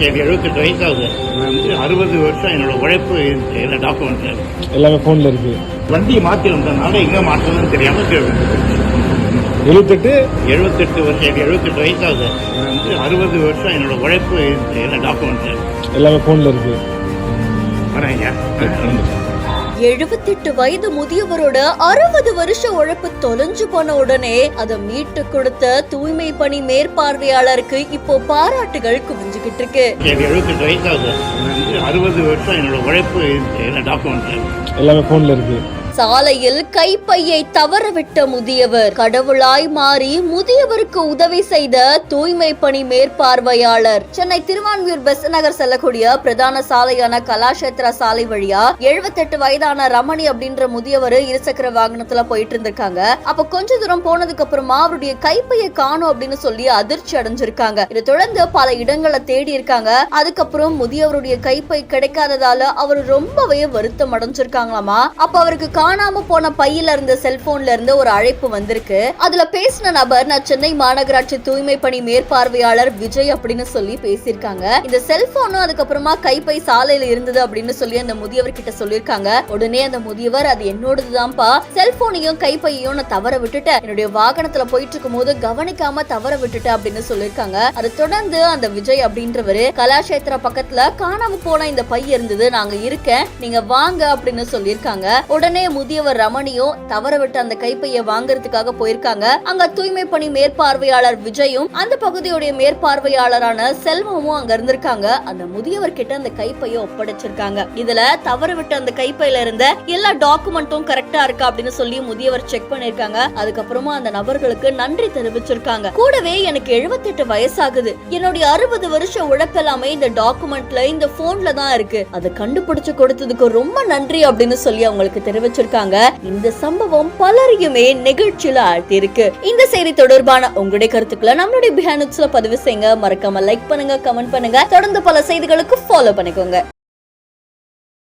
எனக்கு 78 வயசாகுது. நான் 60 வருஷம் என்னோட உழைப்பு எல்லா டாக்குமெண்ட் எல்லாமே ஃபோனில் இருக்கு. வண்டி மாற்றி வந்ததுனால எங்கே மாற்றணும்னு தெரியாமல் 78 வருஷம் எனக்கு 78 வயசாகுது. நான் 60 வருஷம் என்னோட உழைப்பு எல்லா டாக்குமெண்ட் எல்லாமே ஃபோனில் இருக்கு. வரேங்க. 78 வயது முதியவரோட 60 வருஷ உழைப்பு தொலைஞ்சு போன உடனே அதை மீட்டு கொடுத்த தூய்மை பணி மேற்பார்வையாளருக்கு இப்போ பாராட்டுகள் குவிஞ்சுகிட்டு இருக்கு. எனக்கு 78 வயசாகுது. நான் 60 வருஷம் என்னோட உழைப்பு எல்லா டாக்குமெண்ட் எல்லாமே ஃபோனில் இருக்கு. சாலையில் கைப்பையை தவறவிட்ட முதியவர் கடவுளாய் மாறி முதியவருக்கு உதவி செய்த தூய்மை பணி மேற்பார்வையாளர். சென்னை திருவான்மியூர் பெஸ் நகர் செல்லக்கூடிய பிரதான சாலையான கலாஷேத்ரா சாலை வழியா 78 வயதான ரமணி அப்படின்ற முதியவர் இருசக்கர வாகனத்துல போயிட்டு இருந்திருக்காங்க. அப்ப கொஞ்ச தூரம் போனதுக்கு அப்புறமா அவருடைய கைப்பையை காணும் அப்படின்னு சொல்லி அதிர்ச்சி அடைஞ்சிருக்காங்க. இதை தொடர்ந்து பல இடங்களை தேடி இருக்காங்க. அதுக்கப்புறம் முதியவருடைய கைப்பை கிடைக்காததால அவர் ரொம்பவே வருத்தம் அடைஞ்சிருக்காங்களாமா. அப்ப அவருக்கு காணாம போன பையில இருந்த செல்போன்ல இருந்து ஒரு அழைப்பு வந்திருக்கு. அதுல பேசின நபர் நான் சென்னை மாநகராட்சி தூய்மை பணி மேற்பார்வையாளர் விஜய் அப்படின்னு சொல்லி பேசியிருக்காங்க. இந்த செல்போனும் அதுக்கப்புறமா கைப்பை சாலையில இருந்தது அப்படின்னு சொல்லி அந்த முதியவர் கிட்ட சொல்லியிருக்காங்க. உடனே அந்த முதியவர் அது என்னோடதுதான்ப்பா, செல்போனையும் கைப்பையையும் நான் தவற விட்டுட்டேன், என்னுடைய வாகனத்துல போயிட்டு இருக்கும் போது கவனிக்காம தவற விட்டுட்டேன் அப்படின்னு சொல்லியிருக்காங்க. அதை தொடர்ந்து அந்த விஜய் அப்படின்றவரு கலாஷேத்ரா பக்கத்துல காணாம போன இந்த பை இருந்தது, நாங்க இருக்கேன், நீங்க வாங்க அப்படின்னு சொல்லியிருக்காங்க. உடனே முதியவர் ரமணியும் தவற விட்டு அந்த கைப்பையை வாங்கறதுக்காக போயிருக்காங்க. அங்க தூய்மை பணி மேற்பார்வையாளர் விஜயும் அந்த பகுதியுடைய மேற்பார்வையாளரான செல்வமும் அங்க இருந்திருக்காங்க. அந்த முதியவர் கிட்ட அந்த கைப்பையை ஒப்படைச்சிருக்காங்க. இதுல தவற விட்டு அந்த கைப்பையில இருந்த எல்லா டாக்குமெண்ட்டும் கரெக்டா இருக்கா அப்படின்னு சொல்லி முதியவர் செக் பண்ணிருக்காங்க. அதுக்கப்புறமா அந்த நபர்களுக்கு நன்றி தெரிவிச்சிருக்காங்க. கூடவே எனக்கு 78 வயசாகுது, என்னுடைய 60 வருஷம் உழைப்பெல்லாமே இந்த டாக்குமெண்ட்ல இந்த போன்ல தான் இருக்கு, அதை கண்டுபிடிச்சு கொடுத்ததுக்கு ரொம்ப நன்றி அப்படின்னு சொல்லி அவங்களுக்கு தெரிவிச்சிருக்காங்க. இந்த சம்பவம் பலரையுமே நெகிழ்ச்சியில ஆழ்த்தியிருக்கு. இந்த செய்தி தொடர்பான உங்களுடைய கருத்துக்களை நம்மளுடைய பிஹைண்ட் பதிவு செய்யுங்க. மறக்காம லைக் பண்ணுங்க, கமெண்ட் பண்ணுங்க. தொடர்ந்து பல செய்திகளுக்கு ஃபாலோ பண்ணிக்கோங்க.